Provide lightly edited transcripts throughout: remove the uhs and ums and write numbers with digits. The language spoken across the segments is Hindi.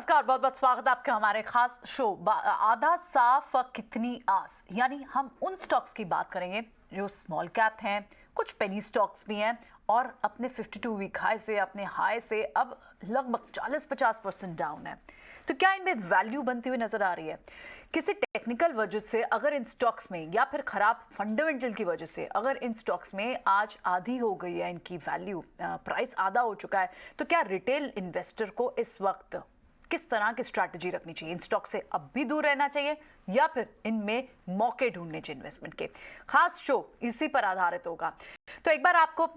नमस्कार, बहुत बहुत स्वागत है आपका हमारे खास शो आधा साफ कितनी आस। यानी हम उन स्टॉक्स की बात करेंगे जो स्मॉल कैप हैं, कुछ पेनी स्टॉक्स भी हैं और अपने 52 वीक हाई से, अपने हाई से अब लगभग 40-50% डाउन है। तो क्या इनमें वैल्यू बनती हुई नजर आ रही है? किसी टेक्निकल वजह से अगर इन स्टॉक्स में, या फिर खराब फंडामेंटल की वजह से अगर इन स्टॉक्स में आज आधी हो गई है इनकी वैल्यू, प्राइस आधा हो चुका है, तो क्या रिटेल इन्वेस्टर को इस वक्त किस तरह की स्ट्रैटेजी रखनी चाहिए? इन स्टॉक से अब भी दूर रहना चाहिए या फिर इनमें मौके ढूंढने चाहिए इन्वेस्टमेंट के? खास शो इसी पर आधारित होगा। तो एक बार आपको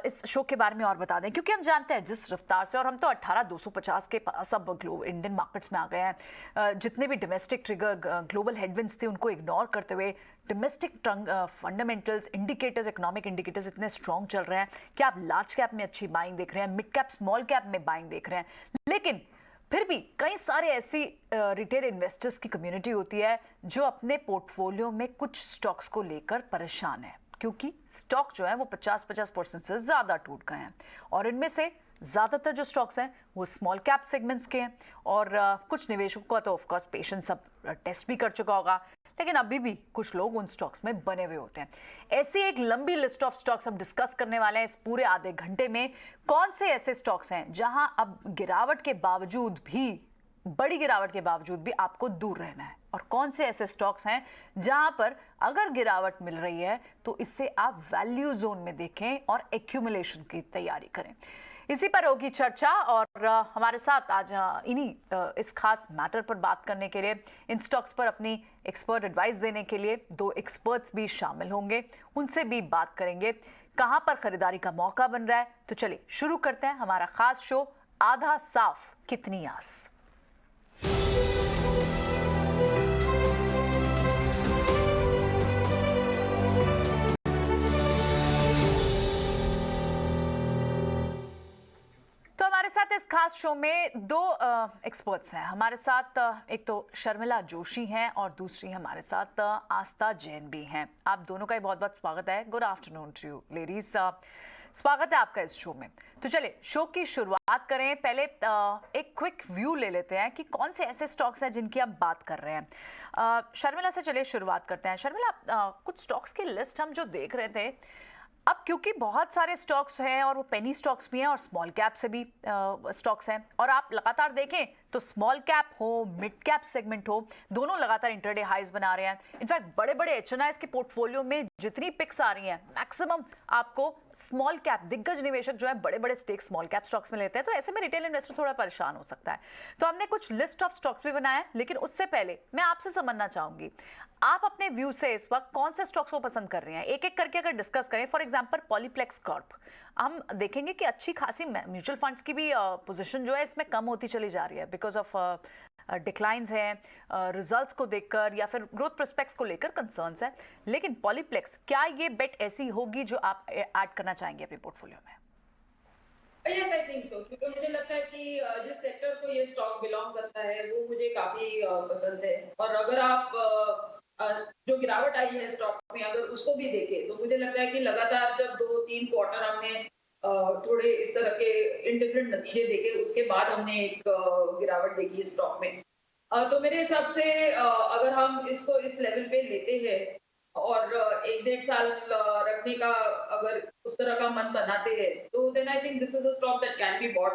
इस शो के बारे में और बता दें, क्योंकि हम जानते हैं जिस रफ्तार से, और हम तो 18,250 के पास अब इंडियन मार्केट्स में आ गए हैं। जितने भी डोमेस्टिक ट्रिगर ग्लोबल हेडविंड्स थे उनको इग्नोर करते हुए domestic fundamentals indicators, economic indicators इतने स्ट्रॉन्ग चल रहे हैं कि आप लार्ज कैप में अच्छी बाइंग देख रहे हैं, मिड कैप स्मॉल कैप में बाइंग देख रहे हैं। लेकिन फिर भी कई सारे ऐसी रिटेल इन्वेस्टर्स की कम्युनिटी होती है जो अपने पोर्टफोलियो में कुछ स्टॉक्स को लेकर परेशान है, क्योंकि स्टॉक जो है वो 50% से ज़्यादा टूट गए हैं। और इनमें से ज़्यादातर जो स्टॉक्स हैं वो स्मॉल कैप सेगमेंट्स के हैं। और कुछ निवेशकों का तो ऑफकोर्स पेशेंस सब टेस्ट भी कर चुका होगा, लेकिन अभी भी कुछ लोग उन स्टॉक्स में बने हुए होते हैं। ऐसी एक लंबी लिस्ट ऑफ स्टॉक्स हम डिस्कस करने वाले हैं इस पूरे आधे घंटे में। कौन से ऐसे स्टॉक्स हैं जहां अब गिरावट के बावजूद भी, बड़ी गिरावट के बावजूद भी आपको दूर रहना है, और कौन से ऐसे स्टॉक्स हैं जहां पर अगर गिरावट मिल रही है तो इससे आप वैल्यू जोन में देखें और एक्यूमुलेशन की तैयारी करें। इसी पर होगी चर्चा। और हमारे साथ आज इस खास मैटर पर बात करने के लिए, इन स्टॉक्स पर अपनी एक्सपर्ट एडवाइस देने के लिए दो एक्सपर्ट्स भी शामिल होंगे। उनसे भी बात करेंगे कहां पर खरीदारी का मौका बन रहा है। तो चलिए शुरू करते हैं हमारा खास शो आधा साफ कितनी आस। तो हमारे साथ इस खास शो में दो एक्सपर्ट्स हैं हमारे साथ। एक तो शर्मिला जोशी हैं और दूसरी हमारे साथ आस्था जैन भी हैं। आप दोनों का ही बहुत बहुत स्वागत है। Good afternoon to you ladies, स्वागत है आपका इस शो में। तो चलिए शो की शुरुआत करें। पहले एक क्विक व्यू ले लेते हैं कि कौन से ऐसे स्टॉक्स हैं जिनकी हम बात कर रहे हैं। शर्मिला से चलिए शुरुआत करते हैं। शर्मिला, कुछ स्टॉक्स की लिस्ट हम जो देख रहे थे, अब क्योंकि बहुत सारे स्टॉक्स हैं और वो पेनी स्टॉक्स भी हैं और स्मॉल कैप से भी स्टॉक्स हैं, और आप लगातार देखें तो स्मॉल कैप हो, मिड कैप सेगमेंट हो, दोनों लगातार इंटरडे हाइज बना रहे हैं। इनफैक्ट बड़े बड़े एचएनआईज के पोर्टफोलियो में जितनी पिक्स आ रही हैं, मैक्सिमम आपको स्मॉल कैप, दिग्गज निवेशक जो है बड़े बड़े स्टेक स्मॉल कैप स्टॉक्स में लेते हैं। तो ऐसे में रिटेल इन्वेस्टर थोड़ा परेशान हो सकता है। तो हमने कुछ लिस्ट ऑफ स्टॉक्स भी बनाए हैं, लेकिन उससे पहले मैं आपसे समझना चाहूंगी, आप अपने व्यू से इस वक्त कौन से स्टॉक्स को पसंद कर रहे हैं? एक एक करके अगर डिस्कस करें, फॉर एग्जांपल पॉलीप्लेक्स कॉर्प, हम देखेंगे कि अच्छी खासी म्यूचुअल फंड्स की भी पोजीशन जो है इसमें कम होती चली जा रही है बिकॉज ऑफ डिक्लाइंस हैं, रिजल्ट्स को देखकर या फिर ग्रोथ प्रोस्पेक्ट्स को लेकर कंसर्न्स है। लेकिन पॉलीप्लेक्स, क्या ये बेट ऐसी होगी जो आप ऐड करना चाहेंगे अपने पोर्टफोलियो में? यस, आई थिंक सो, क्योंकि मुझे लगता है कि जिस सेक्टर को ये स्टॉक बिलोंग करता है वो मुझे काफी पसंद है। और अगर आप जो गिरावट आई है स्टॉक में अगर उसको भी देखें तो मुझे लगता है कि लगातार जब 2-3 क्वार्टर हमने थोड़े इस तरह के इनडिफरेंट नतीजे देखे, उसके बाद हमने एक गिरावट देखी है स्टॉक में। तो मेरे हिसाब से अगर हम इसको इस लेवल पे लेते हैं और 1-1.5 साल रखने का अगर उस तरह का मन बनाते हैं, तो then I think this is a stock that can be bought,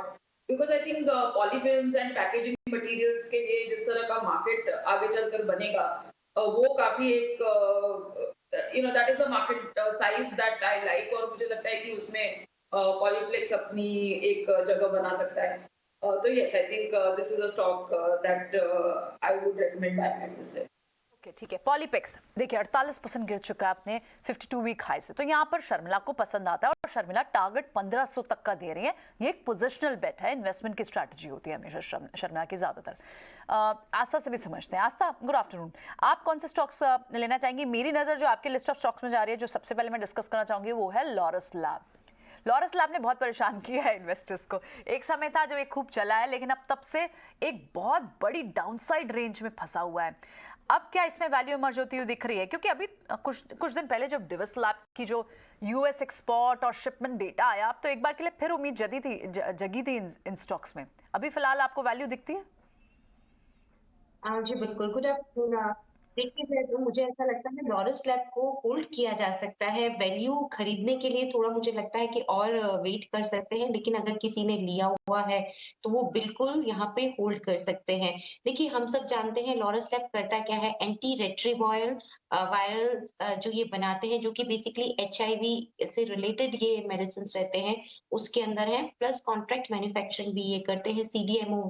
because I think polyfilms and packaging materials के लिए जिस तरह का मार्केट आगे चलकर बनेगा, वो काफी एक that is the market size that I like. और मुझे लगता है कि उसमें पॉलीप्लेक्स अपनी एक जगह बना सकता है। तो yes, I think this is a stock that I would recommend buying this. Okay, ठीक है। पॉलीप्लेक्स देखिए 48% गिर चुका है अपने 52 वीक हाई से, तो यहाँ पर शर्मिला को पसंद आता है और शर्मिला टारगेट 1500 तक का दे रही है। ये एक पोजिशनल बेट है, इन्वेस्टमेंट की स्ट्रैटेजी होती है हमेशा शर्मिला की ज्यादातर। आस्था से भी समझते हैं। आस्था, गुड आफ्टरनून, आप कौन से स्टॉक्स लेना चाहेंगे? मेरी नजर जो आपके लिस्ट ऑफ स्टॉक्स में जा रही है, जो सबसे पहले मैं डिस्कस करना चाहूंगी वो है लॉरस लैब। लॉरस लैब ने बहुत परेशान किया है इन्वेस्टर्स को। एक समय था जो एक खूब चला है, लेकिन अब तब से एक बहुत बड़ी डाउनसाइड रेंज में फंसा हुआ है। अब क्या इसमें वैल्यू इमर्ज होती हुई दिख रही है? क्योंकि अभी कुछ दिन पहले जब डिविस लैब की जो यूएस एक्सपोर्ट और शिपमेंट डेटा आया, अब तो एक बार के लिए फिर उम्मीद जगी थी इन स्टॉक्स में। अभी फिलहाल आपको वैल्यू दिखती है? जी बिल्कुल, गुड आफ्टरनून। देखिए जाए तो मुझे ऐसा लगता है लॉरस लैब को होल्ड किया जा सकता है, वैल्यू खरीदने के लिए थोड़ा मुझे लगता है कि और वेट कर सकते हैं, लेकिन अगर किसी ने लिया हुआ है, तो वो बिल्कुल यहाँ पे होल्ड कर सकते हैं। देखिए हम सब जानते हैं लॉरस लैब करता क्या है, एंटी रेट्रोवायरल वायरल्स जो ये बनाते हैं, जो कि बेसिकली एचआईवी से रिलेटेड ये मेडिसिन्स रहते हैं, उसके अंदर है, प्लस कॉन्ट्रैक्ट मैन्युफैक्चरिंग भी ये करते हैं, सीडीएमओ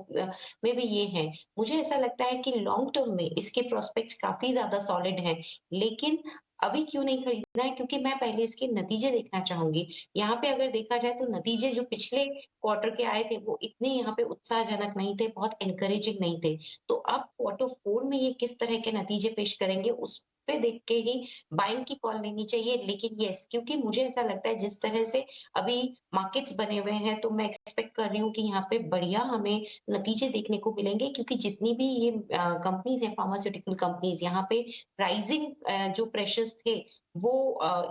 में भी ये हैं। मुझे ऐसा लगता है कि लॉन्ग टर्म में इसके प्रोस्पेक्ट्स काफ़ी ज़्यादा सॉलिड हैं, लेकिन अभी क्यों नहीं खरीदना है क्योंकि मैं पहले इसके नतीजे देखना चाहूँगी। यहाँ पे अगर देखा जाए तो नतीजे जो पिछले क्वार्टर के आए थे वो इतने यहाँ पे उत्साहजनक नहीं थे, बहुत एनकरेजिंग नहीं थे। तो अब क्वार्टर 4 में ये किस तरह के नतीजे पेश करेंगे उस पे देख के ही बाइंग की कॉल लेनी चाहिए। लेकिन येस क्योंकि मुझे ऐसा लगता है जिस तरह से अभी मार्केट्स बने हुए हैं तो मैं एक्सपेक्ट कर रही हूँ कि यहाँ पे बढ़िया हमें नतीजे देखने को मिलेंगे क्योंकि जितनी भी ये कंपनीज़ हैं फार्मास्यूटिकल कंपनीज़ यहाँ पे प्राइसिंग जो प्रेशर्स थे वो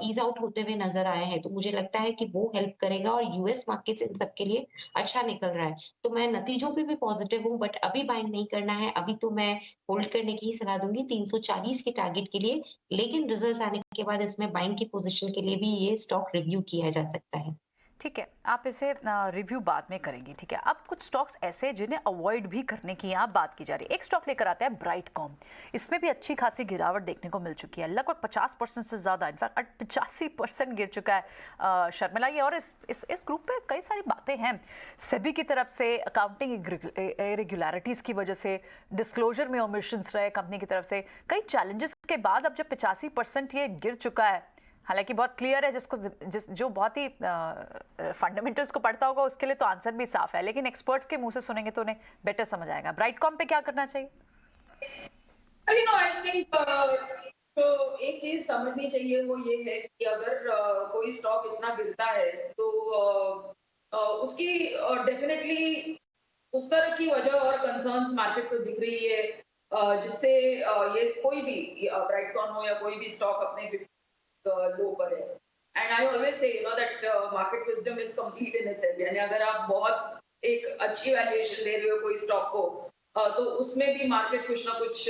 ईज़ आउट होते हुए नज़र आए हैं। तो मुझे लगता है कि वो हेल्प करेगा और यूएस मार्केट्स इन सब के लिए अच्छा निकल रहा है। तो मैं नतीजों पे भी पॉज़िटिव हूँ बट अभी बाइंग नहीं करना है। अभी तो मैं होल्ड करने की ही सलाह दूँगी 340 के टारगेट के लिए। लेकिन रिजल्ट्स आने के बाद इसमें बाइंग की पोज़ीशन के लिए भी ये स्टॉक रिव्यू किया जा सकता है। ठीक है, आप इसे रिव्यू बाद में करेंगी, ठीक है। अब कुछ स्टॉक्स ऐसे जिन्हें अवॉइड भी करने की यहाँ बात की जा रही है। एक स्टॉक लेकर आता है ब्राइटकॉम। इसमें भी अच्छी खासी गिरावट देखने को मिल चुकी है, लगभग 50% से ज़्यादा, इनफैक्ट 85% गिर चुका है शर्मिला ये। और इस ग्रुप पे कई सारी बातें हैं सेबी की तरफ से, अकाउंटिंग इरेगुलरिटीज़ की वजह से, डिस्क्लोजर में ओमिशंस रहे कंपनी की तरफ से, कई चैलेंजेस के बाद अब जब 85% ये गिर चुका है, हालांकि बहुत क्लियर है, जो बहुत ही फंडामेंटल्स को पढ़ता होगा उसके लिए तो आंसर भी साफ है, लेकिन एक्सपर्ट्स के मुंह से सुनेंगे तो उन्हें बेटर समझ आएगा। ब्राइटकॉम पे क्या करना चाहिए? आई थिंक तो एक चीज समझनी चाहिए वो ये है कि अगर कोई स्टॉक इतना गिरता है तो उसकी डेफिनेटली उस तरह की वजह और कंसर्न्स मार्केट को दिख रही है जिससे ये कोई भी ब्राइटकॉन हो या कोई भी स्टॉक अपने लो पर है। And I always say you know that market wisdom is complete in itself. यानी अगर आप बहुत एक अच्छी वैल्यूएशन दे रहे हो कोई स्टॉक को तो उसमें भी मार्केट कुछ ना कुछ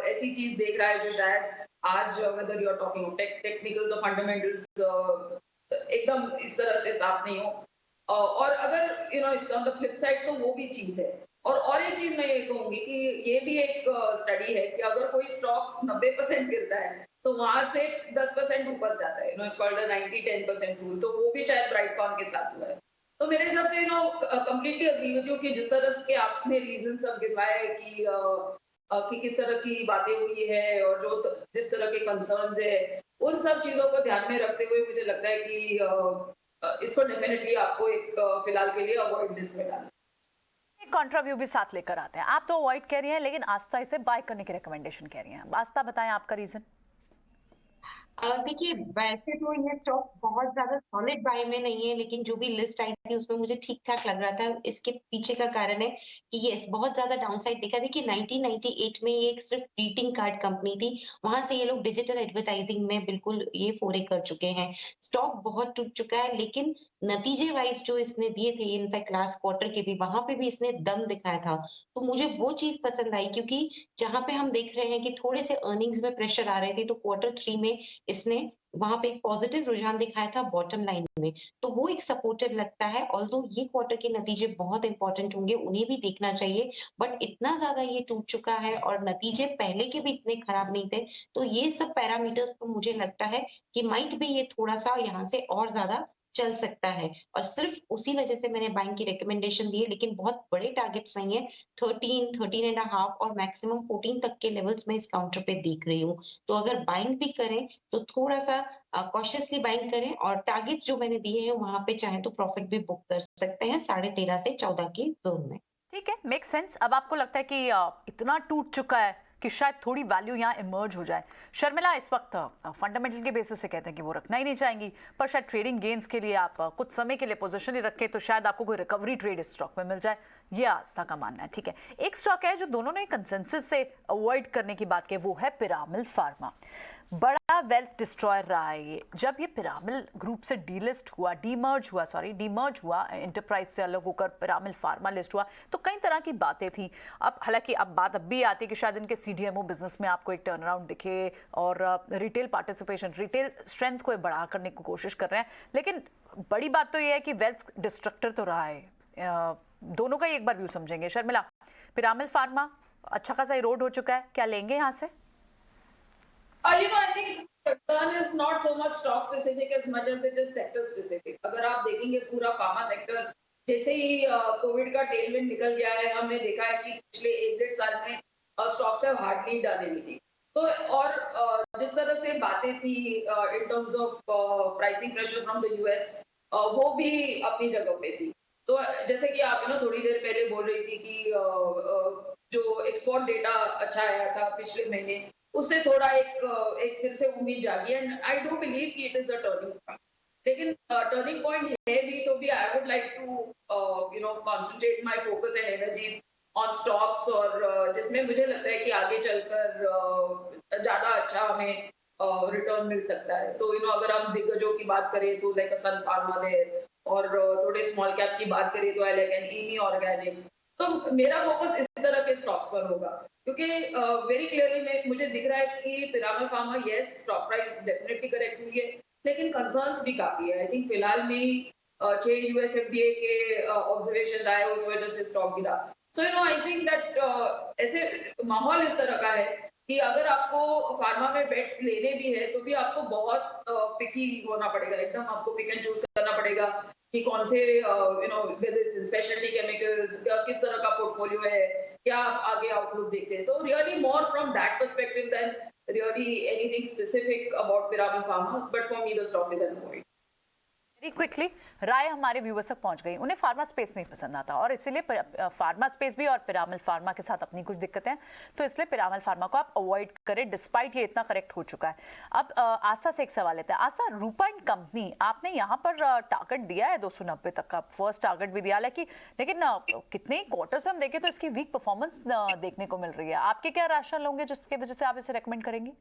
ऐसी चीज देख रहा है जो शायद आज whether you are talking technicals और फंडामेंटल्स एकदम इस तरह से साफ नहीं हो। और अगर you know it's on the flip side तो वो भी चीज है। और एक चीज मैं ये कहूंगी कि ये भी एक स्टडी है कि अगर कोई स्टॉक 90% गिरता है तो वहां से 10% ऊपर जाता है। It's called the 90-10% rule. तो वो भी शायद ब्राइटकॉन के साथ हुआ है। तो मेरे हिसाब से कंप्लीटली अग्री विद यू कि जिस तरह के आपने रीजन सब गिनवाए कि किस तरह की बातें हुई है और जो जिस तरह के कंसर्न्स है उन सब चीजों को ध्यान में रखते हुए मुझे लगता है कि इसको डेफिनेटली आपको एक फिलहाल के लिए अवॉइड लिस्ट में डालना। एक कॉन्ट्रा व्यू भी साथ लेकर आते हैं। आप तो अवॉइड कह रही हैं, लेकिन आस्था इसे बाय करने की रिकमेंडेशन कह रही हैं। आस्था बताएं आपका रीजन। देखिए वैसे तो ये स्टॉक बहुत ज़्यादा सॉलिड बाय में नहीं है, लेकिन जो भी लिस्ट आई थी उसमें मुझे ठीक-ठाक लग रहा था। इसके पीछे का कारण है कि येस बहुत ज़्यादा डाउनसाइड देखा। देखिए 1998 में ये एक सिर्फ ग्रीटिंग कार्ड कंपनी थी, वहाँ से ये लोग डिजिटल एडवर्टाइजिंग में बिल्कुल ये फोray कर चुके हैं। स्टॉक बहुत टूट चुका है, लेकिन नतीजे वाइज़ जो इसने दिए थे इनफैक्ट लास्ट क्वार्टर के भी, वहाँ पे भी इसने दम दिखाया था। तो मुझे वो चीज़ पसंद आई क्योंकि जहाँ पे हम देख रहे हैं कि थोड़े से अर्निंग्स में प्रेशर आ रहे थे, तो क्वार्टर 3 में इसने वहाँ पे एक पॉजिटिव रुझान दिखाया था बॉटम लाइन में, तो वो एक सपोर्टिव लगता है। ऑल्दो ये क्वार्टर के नतीजे बहुत इंपॉर्टेंट होंगे, उन्हें भी देखना चाहिए, बट इतना ज़्यादा ये टूट चुका है और नतीजे पहले के भी इतने खराब नहीं थे, तो ये सब पैरामीटर्स पे मुझे लगता है कि माइट बी ये थोड़ा-सा यहाँ से और ज़्यादा चल सकता है और सिर्फ उसी वजह से मैंने बाइंग की रिकमेंडेशन दी है, लेकिन बहुत बड़े टारगेट्स नहीं है। 13, 13 एंड अ हाफ और मैक्सिमम 14 तक के लेवल्स मैं इस काउंटर पे देख रही हूँ। तो अगर बाइंग भी करें तो थोड़ा-सा कॉशियसली बाइंग करें और टारगेट्स जो मैंने दिए हैं वहाँ पे चाहे तो प्रॉफिट भी बुक कर सकते हैं 13.5 से 14 के ज़ोन में। ठीक है, मेक सेंस। अब आपको लगता है कि इतना टूट चुका है कि शायद थोड़ी वैल्यू यहाँ इमर्ज हो जाए। शर्मिला इस वक्त फंडामेंटल के बेसिस से कहते हैं कि वो रखना ही नहीं चाहेंगी, पर शायद ट्रेडिंग गेन्स के लिए आप कुछ समय के लिए पोजीशन ही रखें तो शायद आपको कोई रिकवरी ट्रेड इस स्टॉक में मिल जाए। ये आस्था का मानना है। ठीक है, एक स्टॉक है जो दोनों ने कंसेंसस से अवॉइड करने की बात की, वो है पिरामिल फार्मा। बड़ा वेल्थ डिस्ट्रॉयर रहा है ये। जब ये पिरामिल ग्रुप से डीलिस्ट हुआ, डीमर्ज हुआ, एंटरप्राइज से अलग होकर पिरामिल फार्मा लिस्ट हुआ, तो कई तरह की बातें थी। अब हालांकि अब बात अब भी आती है कि शायद इनके सीडीएमओ बिजनेस में आपको एक टर्न अराउंड दिखे और रिटेल पार्टिसिपेशन, रिटेल स्ट्रेंथ को बढ़ा करने की कोशिश कर रहे हैं। लेकिन बड़ी बात तो ये है कि वेल्थ डिस्ट्रक्टर तो रहा है। दोनों का ही एक बार व्यू समझेंगे। शर्मिला, पिरामिल फार्मा अच्छा खासा इरोड हो चुका है, क्या लेंगे यहाँ से? I think concern is not so much stock specific as much as it is sector specific. अगर आप देखेंगे पूरा फार्मा सेक्टर जैसे ही कोविड का टेलविंड निकल गया है, हमने देखा है कि पिछले 1-1.5 साल में stocks have hardly done anything. तो और जिस तरह से बातें थी इन terms of pricing pressure from the US, वो भी अपनी जगह पे थी। तो जैसे कि आप थोड़ी देर पहले बोल रही थी कि जो एक्सपोर्ट डेटा अच्छा आया था पिछले महीने, उससे थोड़ा एक फिर से उम्मीद जागी एंड आई डू बिलीव कि it is a turning point. लेकिन टर्निंग पॉइंट है भी तो भी I would like to concentrate my focus and energies on stocks, और जिसमें मुझे लगता है कि आगे चलकर ज्यादा अच्छा हमें रिटर्न मिल सकता है। तो अगर हम दिग्गजों की बात करें तो लाइक सन फार्मा देयर, और थोड़े स्मॉल कैप की बात करें तो आई लाइक एन ईमी ऑर्गेनिक्स। तो मेरा फोकस इस तरह के स्टॉक्स पर होगा, क्योंकि वेरी क्लियरली मुझे दिख रहा है कि Piramal pharma, yes stock price definitely correct हुई है, लेकिन कंसर्न्स भी काफी है। आई थिंक फिलहाल में 6 यूएस एफडीए के ऑब्जर्वेशन आए, उस वजह से स्टॉक गिरा। सो आई थिंक दैट ऐसे माहौल इस तरह का है कि अगर आपको फार्मा में बेट्स लेने भी है तो भी आपको बहुत पिकी होना पड़ेगा, एकदम आपको पिक एंड चूज करना पड़ेगा कि कौन से स्पेशलिटी केमिकल्स, किस तरह का पोर्टफोलियो है, क्या आप आगे आउटलुक देखते हैं। तो really more from that perspective than really anything specific about Piramal Pharma, but for me the stock is an avoid. Very quickly राय हमारे व्यूवर्स तक पहुंच गई। उन्हें फार्मा स्पेस नहीं पसंद आता और इसीलिए फार्मा स्पेस भी और पिरामिल फार्मा के साथ अपनी कुछ दिक्कतें हैं, तो इसलिए पिरामिल फार्मा को आप अवॉइड करें डिस्पाइट ये इतना करेक्ट हो चुका है। अब आशा से एक सवाल लेते हैं। आशा, रूपा एंड कंपनी आपने यहाँ पर टारगेट दिया है 290 तक का, फर्स्ट टारगेट भी दिया, लेकिन कितने क्वार्टर से हम देखें तो इसकी वीक परफॉर्मेंस देखने को मिल रही है। आपके क्या राशनल होंगे जिसके वजह से आप इसे रेकमेंड करेंगे?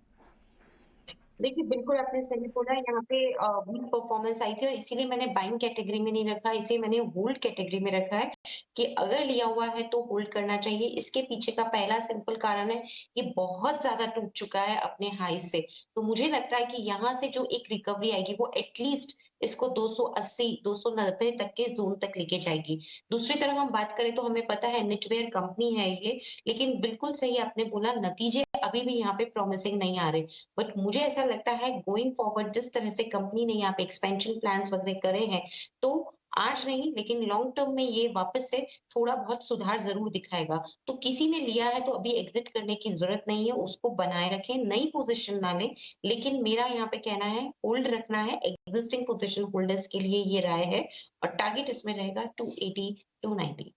देखिए, बिल्कुल आपने सही बोला, यहाँ पे वीक परफॉर्मेंस आई थी और इसीलिए मैंने बाइंग कैटेगरी में नहीं रखा, इसे मैंने होल्ड कैटेगरी में रखा है कि अगर लिया हुआ है तो होल्ड करना चाहिए। इसके पीछे का पहला सिंपल कारण है, ये बहुत ज्यादा टूट चुका है अपने हाई से, तो मुझे लगता है कि यहाँ से जो एक रिकवरी आएगी वो एटलीस्ट इसको 280 290 तक के जोन तक लेके जाएगी। दूसरी तरफ हम बात करें तो हमें पता है निटवेयर कंपनी है ये, लेकिन बिल्कुल सही आपने बोला, नतीजे अभी भी यहाँ पे प्रॉमिसिंग नहीं आ रहे। बट मुझे ऐसा लगता है गोइंग फॉरवर्ड जिस तरह से कंपनी ने यहाँ पे एक्सपेंशन प्लान्स वगैरह करे हैं, तो आज नहीं लेकिन लॉन्ग टर्म में ये वापस से थोड़ा बहुत सुधार जरूर दिखाएगा। तो किसी ने लिया है तो अभी एग्जिट करने की जरूरत नहीं है, उसको बनाए रखें, नई पोजीशन ना लें। लेकिन मेरा यहाँ पे कहना है होल्ड रखना है, एग्जिस्टिंग पोजीशन होल्डर्स के लिए ये राय है, और टारगेट इसमें रहेगा 280 290।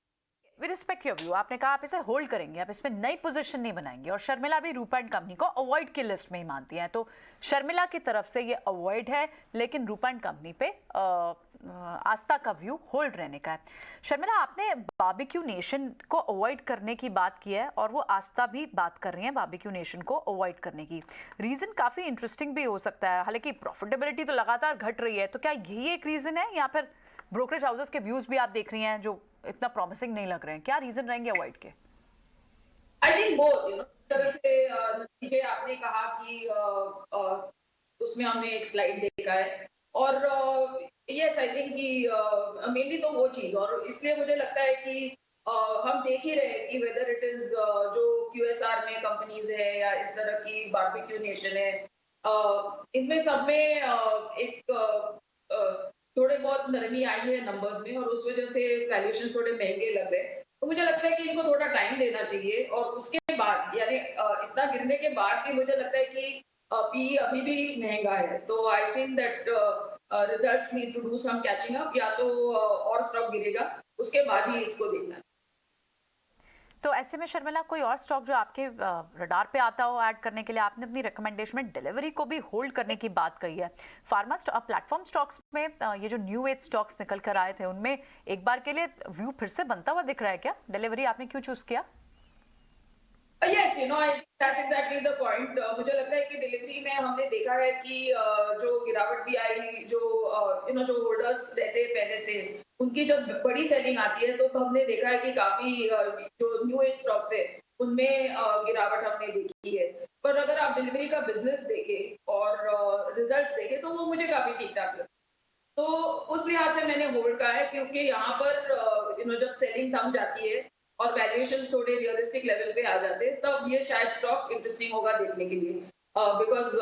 We respect your view. आपने कहा आप इसे होल्ड करेंगे, आप इसमें नई पोजीशन नहीं बनाएंगे, और शर्मिला भी रूपा एंड कंपनी को अवॉइड की लिस्ट में ही मानती हैं, तो शर्मिला की तरफ से ये अवॉइड है, लेकिन रूपा एंड कंपनी पे आस्था का व्यू होल्ड रहने का है। शर्मिला, आपने बारबेक्यू नेशन को अवॉइड करने की बात की है और वो आस्था भी बात कर रही है बारबेक्यू नेशन को अवॉइड करने की। रीजन काफी इंटरेस्टिंग भी हो सकता है, हालांकि प्रॉफिटेबिलिटी तो लगातार घट रही है, तो क्या यही एक रीजन है या फिर ब्रोकरेज हाउसेस के व्यूज भी आप देख रही हैं जो इतना प्रॉमिसिंग नहीं लग रहे हैं? क्या रीजन रहेंगे अवॉइड के? आई थिंक बोथ, तरह से नतीजे आपने कहा कि उसमें हमने एक स्लाइड देखा है, और यस आई थिंक कि मेनली तो वो चीज, और इसलिए मुझे लगता है कि हम देख ही रहे हैं कि वेदर इट इज जो क्यूएसआर में कंपनीज है या इस तरह की बारबेक्यू नेशन है, इनमें सब में एक थोड़े बहुत नरमी आई है नंबर्स में, और उस वजह से वैल्यूएशन थोड़े महंगे लग रहे हैं। तो मुझे लगता है कि इनको थोड़ा टाइम देना चाहिए, और उसके बाद यानी इतना गिरने के बाद भी मुझे लगता है कि पी अभी भी महंगा है। तो I think that results need to do some catching up, या तो और स्टॉक गिरेगा उसके बाद ही इसको देखना है। तो ऐसे में शर्मिला कोई और स्टॉक जो आपके रडार पे आता हो ऐड करने के लिए? आपने अपनी रिकमेंडेशन में डिलीवरी को भी होल्ड करने की बात कही है। फार्मा प्लेटफॉर्म स्टॉक्स में ये जो न्यू एज स्टॉक्स निकल कर आए थे उनमें एक बार के लिए व्यू फिर से बनता हुआ दिख रहा है क्या? डिलीवरी आपने क्यों चूज किया? Yes, that's exactly the point. मुझे लगता है कि डिलीवरी में हमने देखा है कि जो गिरावट भी आई, जो जो होल्डर्स रहते हैं पहले से, उनकी जब बड़ी सेलिंग आती है तो हमने देखा है कि काफी जो न्यू एज स्टॉक्स है उनमें गिरावट हमने देखी है। पर अगर आप डिलीवरी का बिजनेस देखें और रिजल्ट्स देखें तो वो मुझे काफी ठीक ठाक लगे। तो उस लिहाज से मैंने होल्ड कहा है, क्योंकि यहाँ पर जब सेलिंग थम जाती है और वैल्यूएशन थोड़े रियलिस्टिक लेवल पे आ जाते हैं, तब ये शायद स्टॉक इंटरेस्टिंग होगा देखने के लिए, because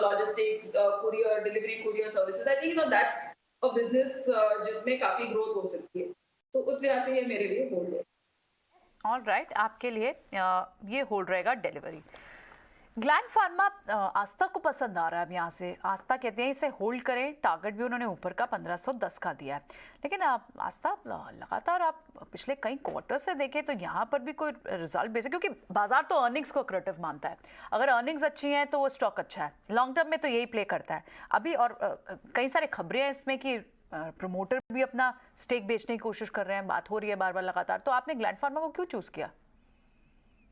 logistics, courier delivery, courier services, I think that's a business जिसमें काफी ग्रोथ हो सकती है। तो उस लिहाज से ये मेरे लिए होल्ड है। ऑल राइट, आपके लिए ये होल्ड रहेगा डिलीवरी। ग्लैंड फार्मा आस्था को पसंद आ रहा है। अब यहाँ से आस्था कहते हैं इसे होल्ड करें, टारगेट भी उन्होंने ऊपर का 1510 का दिया है। लेकिन आस्था लगातार आप पिछले कई क्वार्टर से देखें तो यहाँ पर भी कोई रिजल्ट बेस है, क्योंकि बाजार तो अर्निंग्स को क्रेडिट मानता है। अगर अर्निंग्स अच्छी हैं तो वो स्टॉक अच्छा है, लॉन्ग टर्म में तो यही प्ले करता है अभी। और कई सारे खबरें हैं इसमें कि प्रमोटर भी अपना स्टेक बेचने की कोशिश कर रहे हैं, बात हो रही है बार बार लगातार। तो आपने ग्लैंड फार्मा को क्यों चूज किया?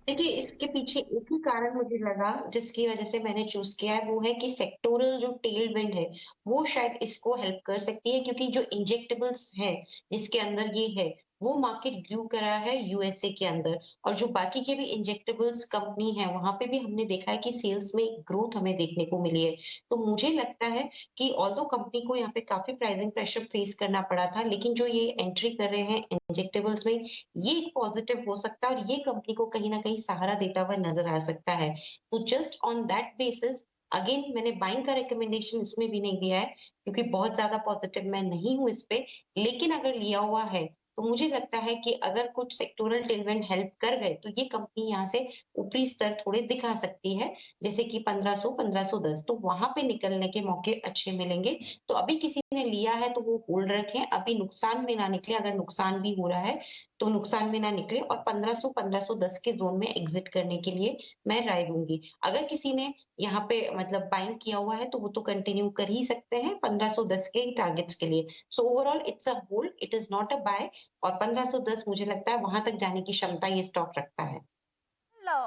देखिए, इसके पीछे एक ही कारण मुझे लगा जिसकी वजह से मैंने चूज किया है, वो है कि सेक्टोरल जो टेल विंड है वो शायद इसको हेल्प कर सकती है, क्योंकि जो इंजेक्टेबल्स है जिसके अंदर ये है वो मार्केट ग्रू करा है यूएसए के अंदर, और जो बाकी के भी इंजेक्टेबल्स कंपनी है वहां पे भी हमने देखा है कि सेल्स में ग्रोथ हमें देखने को मिली है। तो मुझे लगता है कि ऑल्दो कंपनी को यहाँ पे काफी प्राइसिंग प्रेशर फेस करना पड़ा था, लेकिन जो ये एंट्री कर रहे हैं इंजेक्टेबल्स में, ये एक पॉजिटिव हो सकता है और ये कंपनी को कहीं ना कहीं सहारा देता हुआ नजर आ सकता है। तो just on that basis again मैंने बाइंग का रिकमेंडेशन इसमें भी नहीं दिया है, क्योंकि बहुत ज्यादा पॉजिटिव मैं नहीं हूं इस पे। लेकिन अगर लिया हुआ है तो मुझे लगता है कि अगर कुछ सेक्टोरल टेलविंड हेल्प कर गए तो ये कंपनी यहाँ से ऊपरी स्तर थोड़े दिखा सकती है, जैसे कि 1500 1510, तो वहां पे निकलने के मौके अच्छे मिलेंगे। तो अभी किसी ने लिया है तो वो होल्ड रखें, अभी नुकसान में ना निकले। अगर नुकसान भी हो रहा है तो नुकसान में ना निकले, और 1500 1510 के जोन में एग्जिट करने के लिए मैं राय दूंगी। अगर किसी ने यहाँ पे मतलब बाइंग किया हुआ है तो वो तो कंटिन्यू कर ही सकते हैं 1510 के टारगेट्स के लिए। So overall it's a hold, it is not a buy, और 1510 मुझे लगता है वहां तक जाने की क्षमता ये स्टॉक रखता है।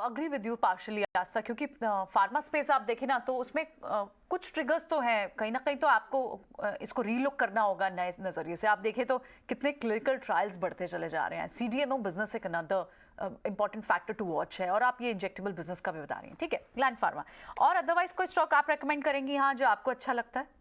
अग्री विद यू पार्शली आस्था, क्योंकि फार्मा स्पेस आप देखें ना तो उसमें कुछ ट्रिगर्स तो हैं, कहीं ना कहीं तो आपको इसको रीलुक करना होगा नए नजरिए से। आप देखें तो कितने क्लिनिकल ट्रायल्स बढ़ते चले जा रहे हैं। सीडीएमओ बिजनेस एक another important factor to watch है, और आप ये इंजेक्टेबल बिजनेस का भी बता रही हैं, ठीक है, ग्लैंड फार्मा। और अदरवाइज कोई स्टॉक आप रेकमेंड करेंगी यहाँ जो आपको अच्छा लगता है?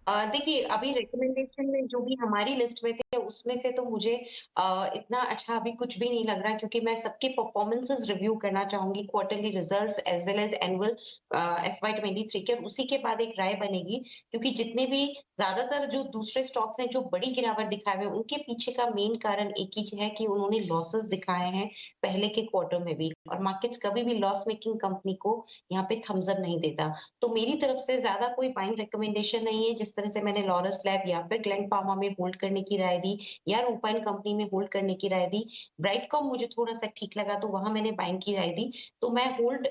देखिए, अभी रिकमेंडेशन में जो भी हमारी लिस्ट में थे उसमें से तो मुझे इतना अच्छा अभी कुछ भी नहीं लग रहा, क्योंकि मैं सबके परफॉर्मेंसेस रिव्यू करना चाहूंगी, quarterly results as well as annual FY23 के, और उसी के बाद एक राय बनेगी। क्योंकि जितने भी ज्यादातर जो दूसरे स्टॉक्स हैं जो बड़ी गिरावट दिखाए हुए हैं, उनके पीछे का मेन कारण एक ही है कि उन्होंने लॉसेस दिखाए हैं पहले के क्वार्टर में भी, और मार्केट्स कभी भी लॉस मेकिंग कंपनी को यहाँ पे थम्स अप नहीं देता। तो मेरी तरफ से ज्यादा कोई बाइंग रिकमेंडेशन नहीं है। जिस तरह से मैंने लॉरस लैब या फिर ग्लैंड फार्मा में होल्ड करने की राय दी, या रूपाइन कंपनी में होल्ड करने की राय दी, ब्राइटकॉम मुझे थोड़ा सा ठीक लगा तो वहां मैंने बाइंग की राय दी। तो मैं होल्ड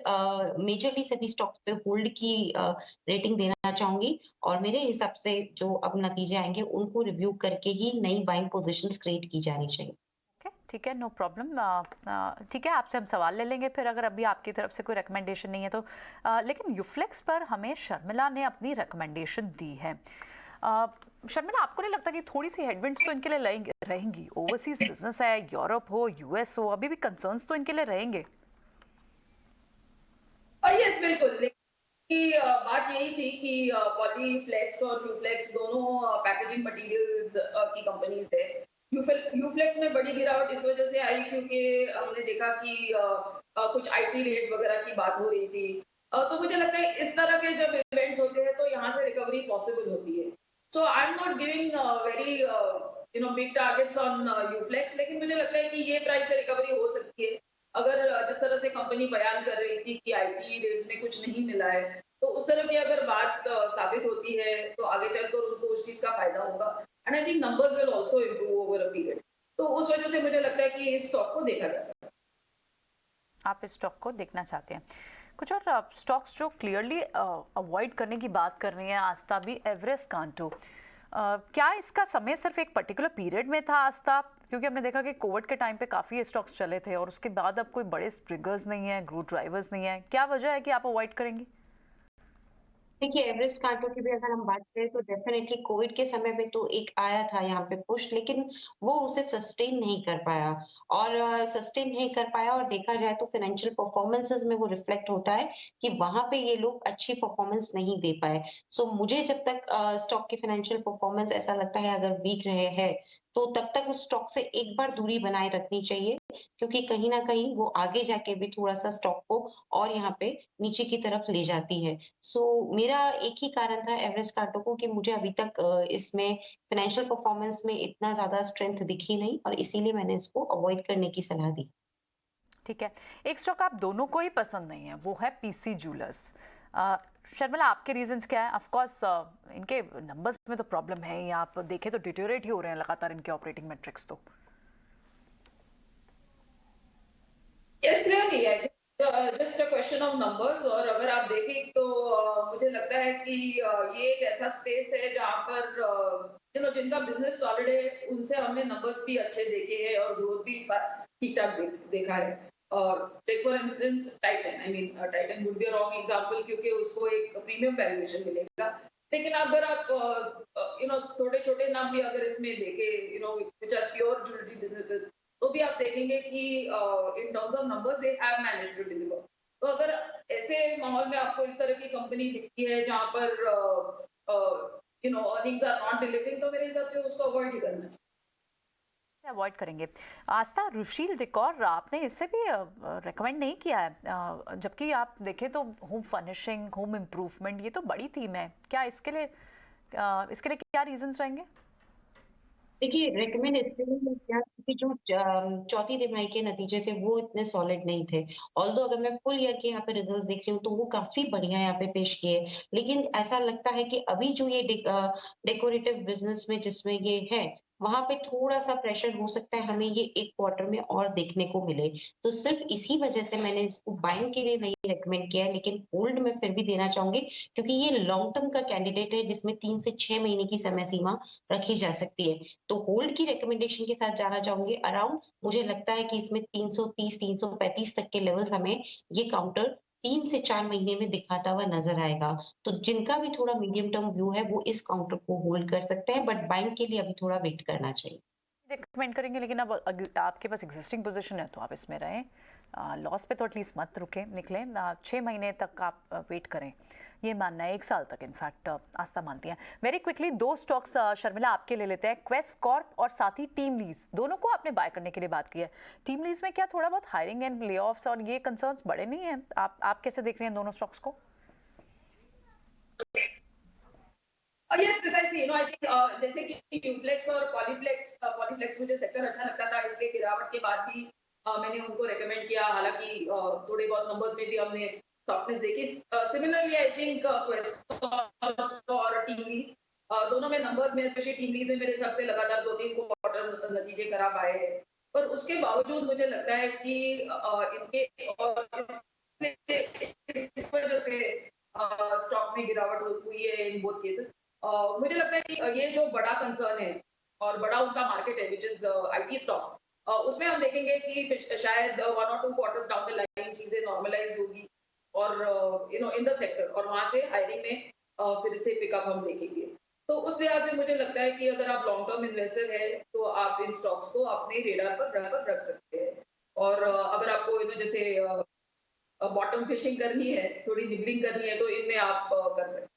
मेजरली सभी स्टॉक्स पे होल्ड की रेटिंग देना चाहूंगी, और मेरे हिसाब से जो अब नतीजे आएंगे उनको रिव्यू करके ही नई बाइंग पोजीशंस क्रिएट की जानी चाहिए। ठीक है, नो प्रॉब्लम। ठीक है, आपसे हम सवाल ले लेंगे फिर, अगर अभी आपकी तरफ से कोई रिकमेंडेशन नहीं है तो। लेकिन यूफ्लेक्स पर हमें शर्मिला ने अपनी रिकमेंडेशन दी है। शर्मिला, आपको नहीं लगता कि थोड़ी सी हेडविंड्स तो इनके लिए रहेंगी? ओवरसीज बिजनेस है, यूरोप हो, यूएस हो, अभी भी कंसर्न्स तो इनके लिए रहेंगे। यस, बिल्कुल। की बात यही थी कि पॉलीफ्लेक्स और यूफ्लेक्स दोनों पैकेजिंग मटेरियल्स की कंपनीज है। यूफ्लेक्स में बड़ी गिरावट इस वजह से आई क्योंकि हमने देखा कि कुछ आईटी रेट्स वगैरह की बात हो रही थी। तो मुझे लगता है इस तरह के जब इवेंट्स होते हैं तो यहाँ से रिकवरी पॉसिबल होती है। So I am not giving very big targets on Uflex, लेकिन मुझे लगता है कि ये प्राइस से रिकवरी हो सकती है। अगर जिस तरह से कंपनी बयान कर रही थी कि आईटी रेट्स में कुछ नहीं मिला है, तो उस तरह की अगर बात साबित होती है तो आगे चलकर उनको उस चीज का फायदा होगा, and I think numbers will also improve over a period. तो उस वजह से मुझे लगता है कि इस स्टॉक को देखा जा सकता है। आप इस स्टॉक को देखना चाहते हैं। कुछ और स्टॉक्स जो क्लियरली अवॉइड करने की बात कर रही हैं आस्था भी, एवरेस्ट कांटो, क्या इसका समय सिर्फ एक पर्टिकुलर पीरियड में था आस्था? क्योंकि हमने देखा कि कोविड के टाइम पे काफ़ी स्टॉक्स चले थे और उसके बाद अब कोई बड़े ट्रिगर्स नहीं है, ग्रोथ ड्राइवर्स नहीं है, क्या वजह है कि आप अवॉइड करेंगी? देखिए, एवरेस्ट कांटो की भी अगर हम बात करें तो डेफिनेटली कोविड के समय में तो एक आया था यहाँ पे पुश, लेकिन वो उसे सस्टेन नहीं कर पाया और सस्टेन नहीं कर पाया और देखा जाए तो फाइनेंशियल परफॉर्मेंसेस में वो रिफ्लेक्ट होता है कि वहां पे ये लोग अच्छी परफॉर्मेंस नहीं दे पाए। सो मुझे जब तक स्टॉक की फाइनेंशियल परफॉर्मेंस ऐसा लगता है अगर वीक रहे हैं तो तब तक उस स्टॉक से एक बार दूरी बनाए रखनी चाहिए, क्योंकि कहीं ना कहीं वो आगे जाके भी थोड़ा सा स्टॉक को और यहाँ पे नीचे की तरफ ले जाती है। सो मेरा एक ही कारण था एवरेस्ट कांटो को कि मुझे अभी तक इसमें फाइनेंशियल परफॉर्मेंस में इतना ज़्यादा स्ट्रेंथ दिखी नहीं और इसीलिए मैंने इसको अवॉइड करने की सलाह दी। ठीक है, एक स्टॉक आप दोनों को ही पसंद नहीं है, वो है पीसी जूलर्स। शर्मिला, आपके रीजंस क्या है? ऑफ कोर्स इनके नंबर्स में तो प्रॉब्लम है ही, आप देखें तो डिटेरियोरेट ही हो रहे हैं लगातार इनके ऑपरेटिंग मैट्रिक्स तो। Yes, clearly I think just a question of numbers. और अगर आप देखें तो मुझे लगता है कि ये एक ऐसा स्पेस है जहाँ पर जिनका बिजनेस सॉलिड है उनसे हमने नंबर्स भी अच्छे देखे हैं और ग्रोथ भी ठीक ठाक देखा है। और take for instance Titan, I mean Titan would be a wrong example क्योंकि उसको एक प्रीमियम वैल्यूएशन मिलेगा। लेकिन अगर आप थोड़े छोटे नाम भी अगर इसमें देखे, which are pure jewellery businesses, तो भी आप देखेंगे कि in terms of numbers they have managed to deliver. तो अगर ऐसे माहौल में आपको इस तरह की कंपनी दिखती है जहां पर अर्निंग्स आर नॉट डिलीवरिंग, तो मेरे हिसाब से उसको अवॉइड ही करना चाहिए। अवॉइड करेंगे। आस्था, रुशील डेकोर आपने इससे भी रेकमेंड नहीं किया है, जबकि आप देखें तो होम फर्निशिंग, होम इम्प्रूवमेंट ये तो बड़ी थीम है, क्या इसके लिए क्या रीजंस रहेंगे? देखिए, रिकमेंड इसलिए नहीं किया क्योंकि जो चौथी तिमाही के नतीजे थे वो इतने सॉलिड नहीं थे। ऑल्दो अगर मैं फुल ईयर के यहाँ पे रिजल्ट्स देख रही हूँ तो वो काफी बढ़िया यहाँ पे पेश किए, लेकिन ऐसा लगता है कि अभी जो ये डेकोरेटिव बिजनेस में जिसमें ये है वहां पे थोड़ा सा प्रेशर हो सकता है हमें ये एक क्वार्टर में और देखने को मिले। तो सिर्फ इसी वजह से मैंने इसको बाइंग के लिए नहीं रेकमेंड किया है, लेकिन होल्ड में फिर भी देना चाहूंगी क्योंकि ये लॉन्ग टर्म का कैंडिडेट है जिसमें 3 से 6 महीने की समय सीमा रखी जा सकती है। तो होल्ड की रिकमेंडेशन के साथ जाना चाहूंगी अराउंड, मुझे लगता है कि इसमें 330 335 तक के लेवल्स हमें ये काउंटर 3 से 4 महीने में दिखाता हुआ नजर आएगा। तो जिनका भी थोड़ा मीडियम टर्म व्यू है वो इस काउंटर को होल्ड कर सकते हैं, बट बाइंग के लिए अभी थोड़ा वेट करना चाहिए। रिकमेंड करेंगे, लेकिन अब आपके पास एग्जिस्टिंग पोजीशन है तो आप इसमें रहें, लॉस पे तो एटलीस्ट मत रुके निकलें, 6 महीने तक आप वेट करें, ये मानना है, 1 साल तक इनफैक्ट आस्था मानती हैं। वेरी क्विकली 2 स्टॉक्स शर्मिला आपके ले लेते हैं, क्वेस्ट कॉर्प और साथ ही टीम लीज, दोनों को आपने बाय करने के लिए बात की है। टीम लीज में क्या थोड़ा बहुत हायरिंग एंड ले ऑफ्स और ये कंसर्न्स बड़े नहीं हैं? आप कैसे देख रहे हैं दोनों स्टॉक्स को? यस, प्रिसाइजली, आई थिंक जैसे कि ट्यूफ्लेक्स और पॉलीफ्लेक्स मुझे सेक्टर अच्छा लगता था, इसलिए गिरावट के बाद भी मैंने उनको रेकमेंड किया। हालांकि थोड़े बहुत नंबर्स में भी हमने सॉफ्टनेस देखी। सिमिलरली आई थिंक क्वेस्ट और टीम लीज, दोनों में नंबर्स में, स्पेशली टीम लीज में मेरे हिसाब से लगातार 2-3 क्वार्टर नतीजे खराब आए हैं। पर उसके बावजूद मुझे लगता है कि इनके और इस वजह से स्टॉक में गिरावट हुई है इन बोथ केसेस। मुझे लगता है कि ये जो बड़ा कंसर्न है और बड़ा उनका मार्केट है, विच इज आईटी स्टॉक्स, उसमें हम देखेंगे कि शायद 1 और 2 क्वार्टर्स डाउन द लाइन चीजें नॉर्मलाइज होगी और इन द सेक्टर, और वहां से हायरिंग में फिर से पिकअप हम देखेंगे। तो उस लिहाज से मुझे लगता है कि अगर आप लॉन्ग टर्म इन्वेस्टर है तो आप इन स्टॉक्स को अपने रेडार पर रख सकते हैं। और अगर आपको जैसे बॉटम फिशिंग करनी है, थोड़ी निबलिंग करनी है, तो इनमें आप कर सकते हैं।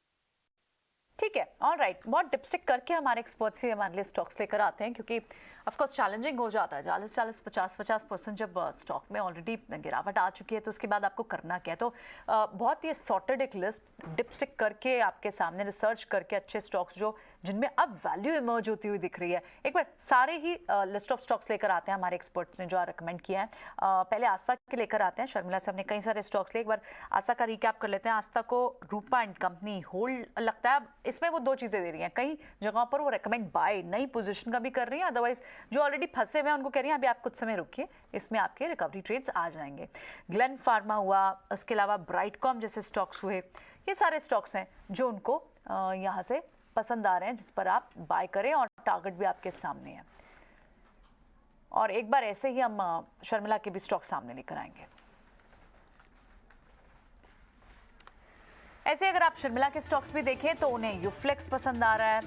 ठीक है, ऑल राइट, बहुत डिपस्टिक करके हमारे एक्सपर्ट्स ही हमारे लिए स्टॉक्स लेकर आते हैं, क्योंकि ऑफकोर्स चैलेंजिंग हो जाता है। 40-50% जब स्टॉक में ऑलरेडी गिरावट आ चुकी है तो उसके बाद आपको करना क्या है। तो बहुत ही सॉर्टेड एक लिस्ट डिपस्टिक करके आपके सामने, रिसर्च करके अच्छे स्टॉक्स जो जिनमें अब वैल्यू इमर्ज होती हुई दिख रही है। एक बार सारे ही लिस्ट ऑफ स्टॉक्स लेकर आते हैं हमारे एक्सपर्ट्स ने जो रिकमेंड किया है। पहले आस्था के लेकर आते हैं। शर्मिला से हमने कई सारे स्टॉक्स लिए, एक बार आस्था का रिकैप कर लेते हैं। आस्था को रूपा एंड कंपनी होल्ड लगता है। इसमें वो दो चीज़ें दे रही हैं, कई जगहों पर वो रेकमेंड बाय नई पोजीशन का भी कर रही हैं, अदरवाइज जो ऑलरेडी फंसे हुए हैं उनको कह रही हैं अभी आप कुछ समय रुकिए, इसमें आपके रिकवरी ट्रेड्स आ जाएंगे। ग्लेन फार्मा हुआ, उसके अलावा ब्राइटकॉम जैसे स्टॉक्स हुए, ये सारे स्टॉक्स हैं जो उनको यहाँ से पसंद आ रहे हैं, जिस पर आप बाय करें और टारगेट भी आपके सामने है। और एक बार ऐसे ही हम शर्मिला के भी स्टॉक सामने लेकर आएंगे। ऐसे अगर आप शर्मिला के स्टॉक्स भी देखें तो उन्हें यूफ्लेक्स पसंद आ रहा है,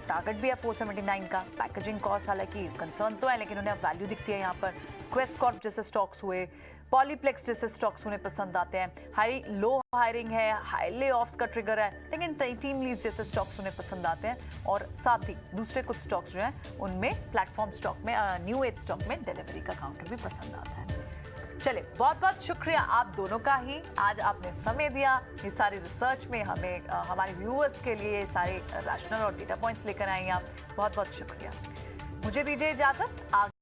टारगेट भी है 479 का। पैकेजिंग कॉस्ट हालांकि कंसर्न तो है, लेकिन उन्हें वैल्यू दिखती है यहाँ पर। क्वेस्ट कॉर्प जैसे स्टॉक्स हुए, पॉलीप्लेक्स जैसे स्टॉक्स उन्हें पसंद आते हैं। लो हायरिंग है, हाई ले ऑफ्स का ट्रिगर है, लेकिन टीम लीज जैसे स्टॉक्स उन्हें पसंद आते हैं। और साथ ही दूसरे कुछ स्टॉक्स जो हैं उनमें प्लेटफॉर्म स्टॉक में, न्यू एज स्टॉक में डिलीवरी का काउंटर भी पसंद आता है। चले, बहुत बहुत शुक्रिया आप दोनों का ही, आज आपने समय दिया ये सारी रिसर्च में हमें, हमारे व्यूअर्स के लिए सारे रैशनल और डेटा पॉइंट्स लेकर आए आप। बहुत बहुत शुक्रिया। मुझे दीजिए इजाजत।